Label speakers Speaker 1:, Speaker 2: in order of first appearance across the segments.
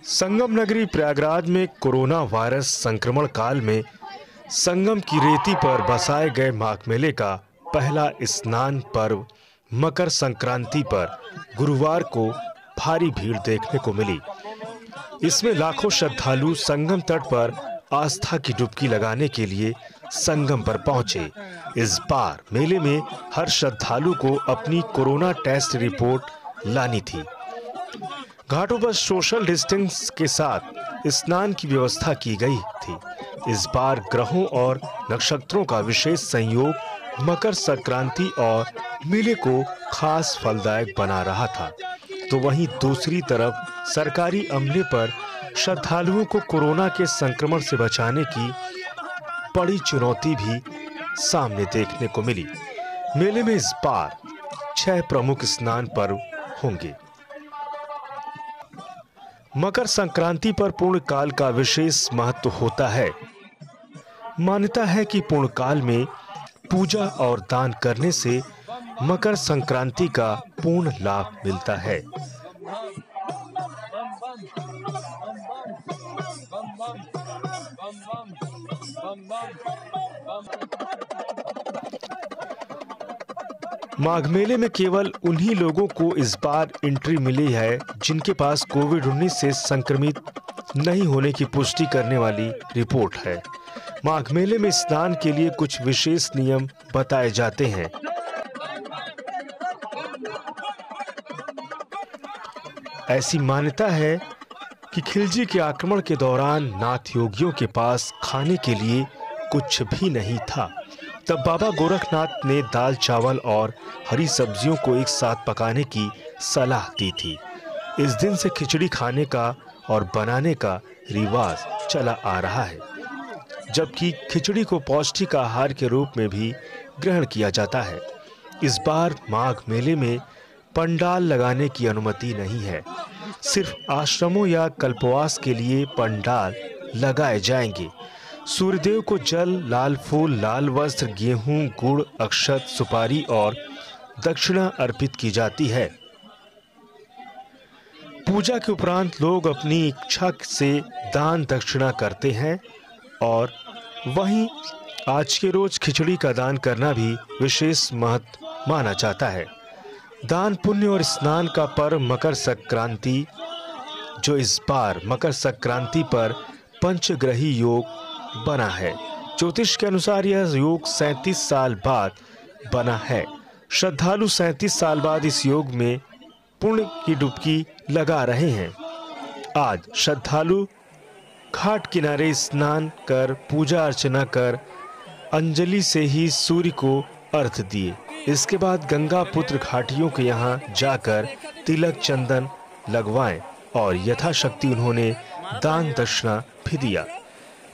Speaker 1: संगम नगरी प्रयागराज में corona virus संक्रमण काल में संगम की रेती पर बसाए गए माघ मेले का पहला स्नान पर्व मकर संक्रांति पर गुरुवार को भारी भीड़ देखने को मिली। इसमें लाखों श्रद्धालु संगम तट पर आस्था की डुबकी लगाने के लिए संगम पर पहुंचे। इस बार मेले में हर श्रद्धालु को अपनी कोरोना टेस्ट रिपोर्ट लानी थी। घाटों पर सोशल डिस्टेंस के साथ स्नान की व्यवस्था की गई थी। इस बार ग्रहों और नक्षत्रों का विशेष संयोग मकर संक्रांति और मेले को खास फलदायक बना रहा था, तो वहीं दूसरी तरफ सरकारी अमले पर श्रद्धालुओं को कोरोना के संक्रमण से बचाने की बड़ी चुनौती भी सामने देखने को मिली। मेले में इस बार 6 प्रमुख स्नान पर्व होंगे। मकर संक्रांति पर पूर्ण काल का विशेष महत्व होता है। मान्यता है कि पूर्ण काल में पूजा और दान करने से मकर संक्रांति का पूर्ण लाभ मिलता है। माघ मेले में केवल उन्हीं लोगों को इस बार एंट्री मिली है जिनके पास कोविड-19 से संक्रमित नहीं होने की पुष्टि करने वाली रिपोर्ट है। माघ मेले में स्नान के लिए कुछ विशेष नियम बताए जाते हैं। ऐसी मान्यता है कि खिलजी के आक्रमण के दौरान नाथ योगियों के पास खाने के लिए कुछ भी नहीं था। तब बाबा गोरखनाथ ने दाल चावल और हरी सब्जियों को एक साथ पकाने की सलाह दी थी। इस दिन से खिचड़ी खाने का और बनाने का रिवाज चला आ रहा है, जबकि खिचड़ी को पौष्टिक आहार के रूप में भी ग्रहण किया जाता है। इस बार माघ मेले में पंडाल लगाने की अनुमति नहीं है। सिर्फ आश्रमों या कल्पवास के लिए पंडाल लगाए जाएंगे। सूर्यदेव को जल, लाल फूल, लाल वस्त्र, गेहूं, गुड़, अक्षत, सुपारी और दक्षिणा अर्पित की जाती है। पूजा के उपरांत लोग अपनी इच्छा से दान दक्षिणा करते हैं और वहीं आज के रोज खिचड़ी का दान करना भी विशेष महत्व माना जाता है। दान पुण्य और स्नान का पर्व मकर संक्रांति, जो इस बार मकर संक्रांति पर पंचग्रही योग बना है। ज्योतिष के अनुसार यह योग 37 साल बाद बना है। श्रद्धालु 37 साल बाद इस योग में पुण्य की डुबकी लगा रहे हैं। आज श्रद्धालु घाट किनारे स्नान कर पूजा अर्चना कर अंजलि से ही सूर्य को अर्घ्य दिए। इसके बाद गंगा पुत्र घाटियों के यहाँ जाकर तिलक चंदन लगवाएं और यथाशक्ति उन्होंने दान दक्षिणा भी दिया।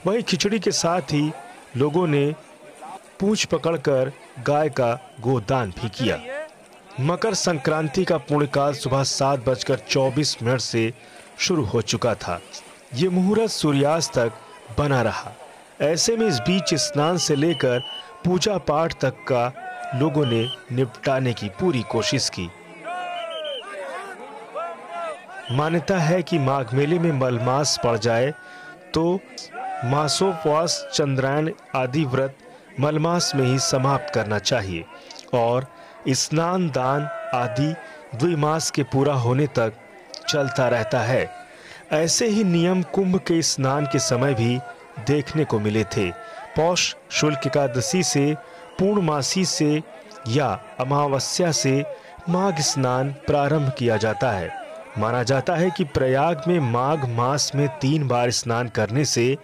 Speaker 1: वहीं खिचड़ी के साथ ही लोगों ने पूंछ पकड़कर गाय का गोदान भी किया। मकर संक्रांति का पूर्णकाल सुबह 7:24 से शुरू हो चुका था। ये मुहूर्त सूर्यास्त तक बना रहा। ऐसे में इस बीच स्नान से लेकर पूजा पाठ तक का लोगों ने निपटाने की पूरी कोशिश की। मान्यता है कि माघ मेले में मलमास पड़ जाए तो मासोपवास, चंद्रायण आदि व्रत मलमास में ही समाप्त करना चाहिए और स्नान दान आदि द्विमास के पूरा होने तक चलता रहता है। ऐसे ही नियम कुंभ के स्नान के समय भी देखने को मिले थे। पौष शुक्ल एकादशी से, पूर्णमासी से या अमावस्या से माघ स्नान प्रारंभ किया जाता है। माना जाता है कि प्रयाग में माघ मास में 3 बार स्नान करने से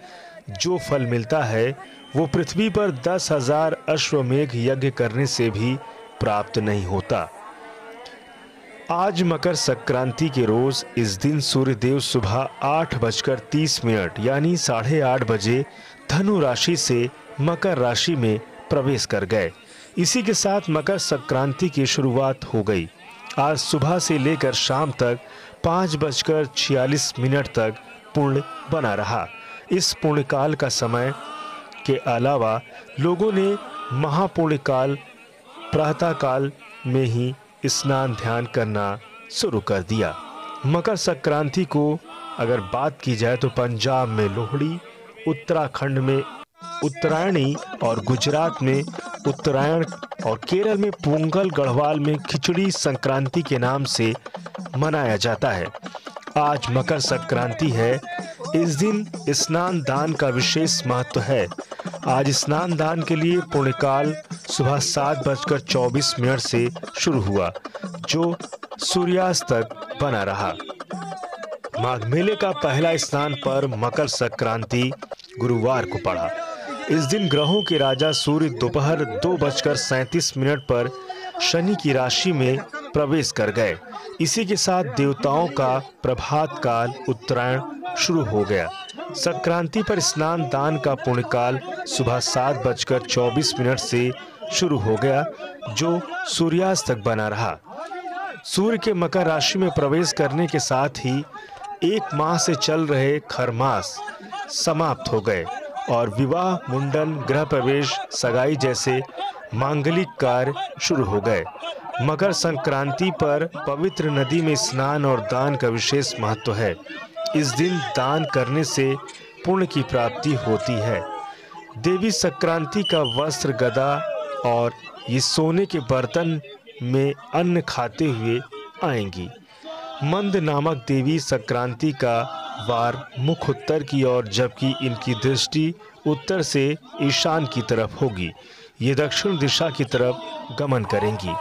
Speaker 1: जो फल मिलता है वो पृथ्वी पर 10,000 अश्वमेघ यज्ञ करने से भी प्राप्त नहीं होता। आज मकर संक्रांति के रोज इस दिन सूर्यदेव सुबह 8:30 यानी 8:30 बजे धनु राशि से मकर राशि में प्रवेश कर गए। इसी के साथ मकर संक्रांति की शुरुआत हो गई। आज सुबह से लेकर शाम तक 5:46 तक पूर्ण बना रहा। इस पुण्यकाल का समय के अलावा लोगों ने महापुण्यकाल प्रातः काल में ही स्नान ध्यान करना शुरू कर दिया। मकर संक्रांति को अगर बात की जाए तो पंजाब में लोहड़ी, उत्तराखंड में उत्तरायणी और गुजरात में उत्तरायण और केरल में पोंगल, गढ़वाल में खिचड़ी संक्रांति के नाम से मनाया जाता है। आज मकर संक्रांति है। इस दिन स्नान दान का विशेष महत्व है। आज स्नान दान के लिए पुण्यकाल सुबह 7:24 से शुरू हुआ, जो सूर्यास्त तक बना रहा। माघ मेले का पहला स्नान पर्व मकर संक्रांति गुरुवार को पड़ा। इस दिन ग्रहों के राजा सूर्य दोपहर 2:37 पर शनि की राशि में प्रवेश कर गए। इसी के साथ देवताओं का प्रभात काल उत्तरायण शुरू हो गया। संक्रांति पर स्नान दान का पुण्यकाल सुबह 7:24 से शुरू हो गया, जो सूर्यास्त तक बना रहा। सूर्य के मकर राशि में प्रवेश करने के साथ ही 1 माह से चल रहे खरमास समाप्त हो गए और विवाह, मुंडन, गृह प्रवेश, सगाई जैसे मांगलिक कार्य शुरू हो गए। मकर संक्रांति पर पवित्र नदी में स्नान और दान का विशेष महत्व है। इस दिन दान करने से पुण्य की प्राप्ति होती है। देवी संक्रांति का वस्त्र, गदा और ये सोने के बर्तन में अन्न खाते हुए आएंगी। मंद नामक देवी संक्रांति का वार मुख उत्तर की ओर, जबकि इनकी दृष्टि उत्तर से ईशान की तरफ होगी। ये दक्षिण दिशा की तरफ गमन करेंगी।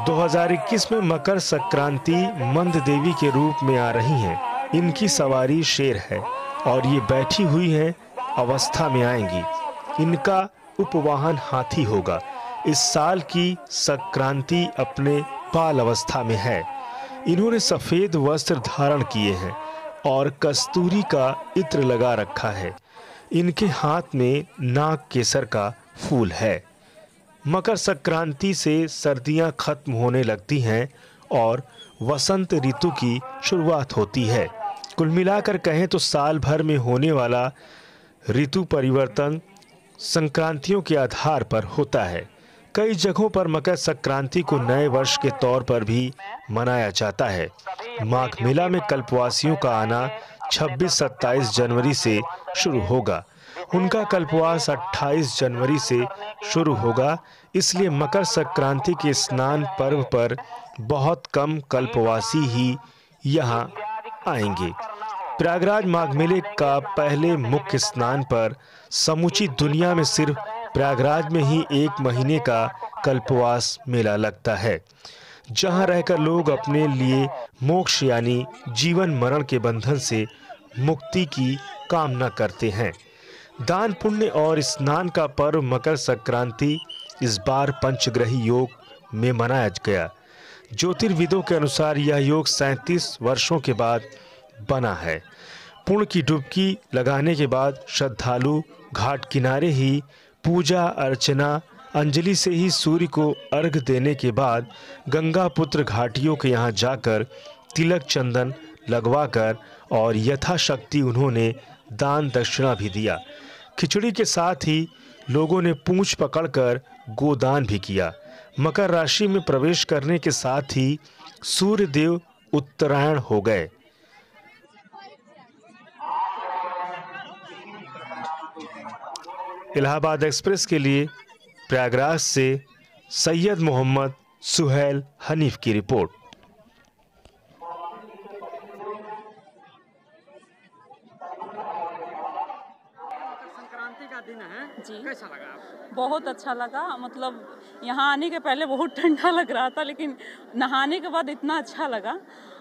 Speaker 1: 2021 में मकर संक्रांति मंद देवी के रूप में आ रही हैं। इनकी सवारी शेर है और ये बैठी हुई है अवस्था में आएंगी। इनका उपवाहन हाथी होगा। इस साल की संक्रांति अपने बाल अवस्था में है। इन्होंने सफेद वस्त्र धारण किए हैं और कस्तूरी का इत्र लगा रखा है। इनके हाथ में नाग केसर का फूल है। मकर संक्रांति से सर्दियां खत्म होने लगती हैं और वसंत ऋतु की शुरुआत होती है। कुल मिलाकर कहें तो साल भर में होने वाला ऋतु परिवर्तन संक्रांतियों के आधार पर होता है। कई जगहों पर मकर संक्रांति को नए वर्ष के तौर पर भी मनाया जाता है। माघ मेला में कल्पवासियों का आना 26-27 जनवरी से शुरू होगा। उनका कल्पवास 28 जनवरी से शुरू होगा। इसलिए मकर संक्रांति के स्नान पर्व पर बहुत कम कल्पवासी ही यहाँ आएंगे। प्रयागराज माघ मेले का पहले मुख्य स्नान पर समूची दुनिया में सिर्फ प्रयागराज में ही 1 महीने का कल्पवास मेला लगता है, जहां रहकर लोग अपने लिए मोक्ष यानी जीवन मरण के बंधन से मुक्ति की कामना करते हैं। दान, पुण्य और स्नान का पर्व मकर संक्रांति इस बार पंचग्रही योग में मनाया गया। ज्योतिर्विदों के अनुसार यह योग 37 वर्षों के बाद बना है। पुण्य की डुबकी लगाने के बाद श्रद्धालु घाट किनारे ही पूजा अर्चना अंजलि से ही सूर्य को अर्घ देने के बाद गंगा पुत्र घाटियों के यहाँ जाकर तिलक चंदन लगवाकर और यथाशक्ति उन्होंने दान दक्षिणा भी दिया। खिचड़ी के साथ ही लोगों ने पूंछ पकड़कर गोदान भी किया। मकर राशि में प्रवेश करने के साथ ही सूर्य देव उत्तरायण हो गए। इलाहाबाद एक्सप्रेस के लिए प्रयागराज से सैयद मोहम्मद सुहैल हनीफ की रिपोर्ट।
Speaker 2: संक्रांति का दिन है
Speaker 3: जी,
Speaker 2: कैसा लगा आपको?
Speaker 3: बहुत अच्छा लगा। मतलब यहाँ आने के पहले बहुत ठंडा लग रहा था, लेकिन नहाने के बाद इतना अच्छा लगा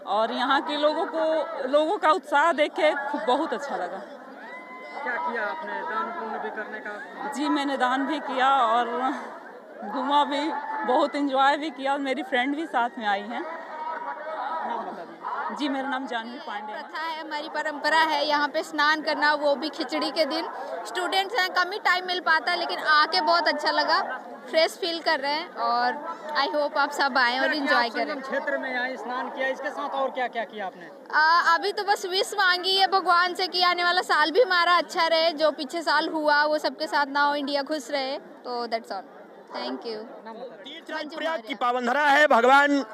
Speaker 3: और यहाँ के लोगों का उत्साह देख के बहुत अच्छा लगा।
Speaker 2: क्या किया आपने? दान पुण्य भी करने का?
Speaker 3: जी, मैंने दान भी किया और घूमा भी, बहुत एंजॉय भी किया और मेरी फ्रेंड भी साथ में आई हैं।
Speaker 2: नाम बता दीजिए।
Speaker 3: जी, मेरा नाम जानवी पांडे है।
Speaker 4: प्रथा है, हमारी परंपरा है यहाँ पे स्नान करना, वो भी खिचड़ी के दिन। स्टूडेंट्स हैं, कम ही टाइम मिल पाता है, लेकिन आके बहुत अच्छा लगा, फ्रेश फील कर रहे हैं और आई होप आप सब आएं और एंजॉय करें।
Speaker 2: क्षेत्र में आए, स्नान किया, इसके साथ और क्या क्या किया आपने?
Speaker 4: अभी तो बस विश मांगी है भगवान से कि आने वाला साल भी हमारा अच्छा रहे, जो पीछे साल हुआ वो सबके साथ ना हो, इंडिया खुश रहे, तो that's all. Thank you.
Speaker 5: Prayag की पावन धरा है, भगवान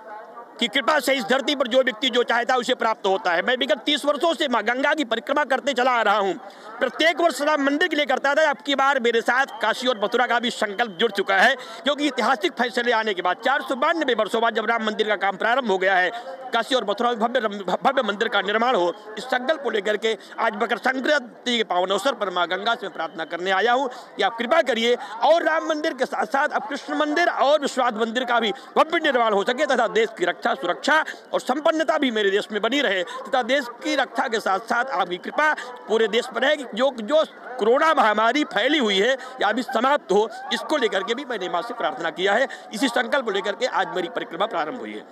Speaker 5: की कृपा से इस धरती पर जो व्यक्ति जो चाहता है उसे प्राप्त होता है। मैं विगत 30 वर्षों से मां गंगा की परिक्रमा करते चला आ रहा हूँ। प्रत्येक वर्ष राम मंदिर के लिए करता था। अब की बार मेरे साथ काशी और मथुरा का भी संकल्प जुड़ चुका है, क्योंकि ऐतिहासिक फैसले आने के बाद 492 वर्षों बाद जब राम मंदिर का काम प्रारंभ हो गया है, काशी और मथुरा में भव्य मंदिर का निर्माण हो, इस संकल्प को लेकर के आज मकर संक्रांति के पावन अवसर पर मां गंगा से प्रार्थना करने आया हूँ कि आप कृपा करिए और राम मंदिर के साथ साथ अब कृष्ण मंदिर और विश्वनाथ मंदिर का भी भव्य निर्माण हो सके तथा देश की रक्षा, सुरक्षा और संपन्नता भी मेरे देश में बनी रहे तथा देश की रक्षा के साथ साथ आपकी कृपा पूरे देश पर है कि जो कोरोना महामारी फैली हुई है या अभी समाप्त हो, इसको लेकर के भी मैंने मां से प्रार्थना किया है। इसी संकल्प को लेकर के आज मेरी परिक्रमा प्रारंभ हुई है।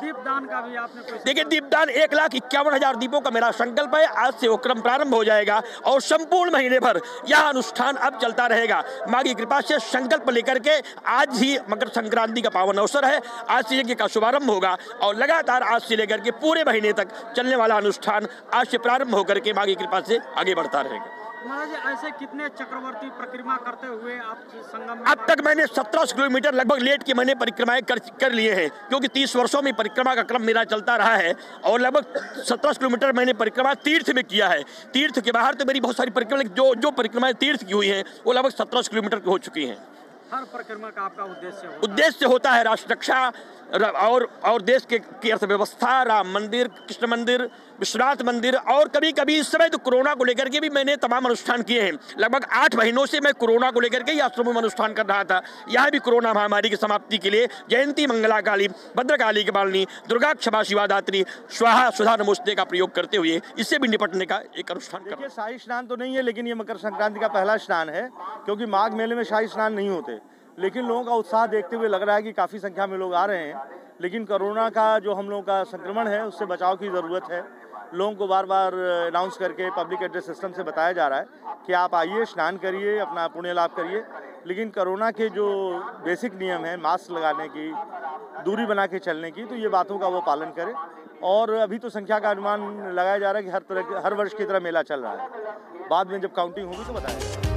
Speaker 2: दीपदान का भी आपने
Speaker 5: देखिए, दीपदान 1,51,000 दीपों का मेरा संकल्प है। आज से वो क्रम प्रारंभ हो जाएगा और संपूर्ण महीने भर यह अनुष्ठान अब चलता रहेगा। मां की कृपा से संकल्प लेकर के आज ही मकर संक्रांति का पावन अवसर है, आज से यज्ञ का शुभारंभ होगा और लगातार आज से लेकर के पूरे महीने तक चलने वाला अनुष्ठान आज से प्रारंभ होकर के मां की कृपा से आगे बढ़ता रहेगा।
Speaker 2: महाराज जी, ऐसे कितने चक्रवर्ती परिक्रमा करते हुए आप संगम में?
Speaker 5: अब तक मैंने 17 किलोमीटर लगभग लेट के मैंने परिक्रमाएं कर लिए हैं, क्योंकि 30 वर्षों में परिक्रमा का क्रम मेरा चलता रहा है और लगभग 17 किलोमीटर मैंने परिक्रमा तीर्थ में किया है। तीर्थ के बाहर तो मेरी बहुत सारी परिक्रमा, जो परिक्रमाएं तीर्थ की हुई हैं वो लगभग 17 किलोमीटर की हो चुकी हैं।
Speaker 2: हर परिक्रमा का आपका
Speaker 5: उद्देश्य होता है राष्ट्र रक्षा और देश की अर्थव्यवस्था, राम मंदिर, कृष्ण मंदिर, विश्वनाथ मंदिर और कभी कभी इस समय तो कोरोना को लेकर के भी मैंने तमाम अनुष्ठान किए हैं। लगभग 8 महीनों से मैं कोरोना को लेकर के ही आश्रमों में अनुष्ठान कर रहा था। यहाँ भी कोरोना महामारी की समाप्ति के लिए जयंती मंगला काली, भद्रकाली की बालनी, दुर्गा क्षमा शिवादात्री, स्वाहा सुधा नमोस्ते का प्रयोग करते हुए इससे भी निपटने का एक अनुष्ठान कर।
Speaker 6: देखिए, शाही स्नान तो नहीं है, लेकिन ये मकर संक्रांति का पहला स्नान है, क्योंकि माघ मेले में शाही स्नान नहीं होते। लेकिन लोगों का उत्साह देखते हुए लग रहा है कि काफ़ी संख्या में लोग आ रहे हैं। लेकिन कोरोना का जो हम लोगों का संक्रमण है उससे बचाव की ज़रूरत है। लोगों को बार बार अनाउंस करके पब्लिक एड्रेस सिस्टम से बताया जा रहा है कि आप आइए, स्नान करिए, अपना पुण्य लाभ करिए। लेकिन कोरोना के जो बेसिक नियम हैं, मास्क लगाने की, दूरी बना के चलने की, तो ये बातों का वो पालन करें। और अभी तो संख्या का अनुमान लगाया जा रहा है कि हर वर्ष की तरह मेला चल रहा है। बाद में जब काउंटिंग होगी तो बताएंगे।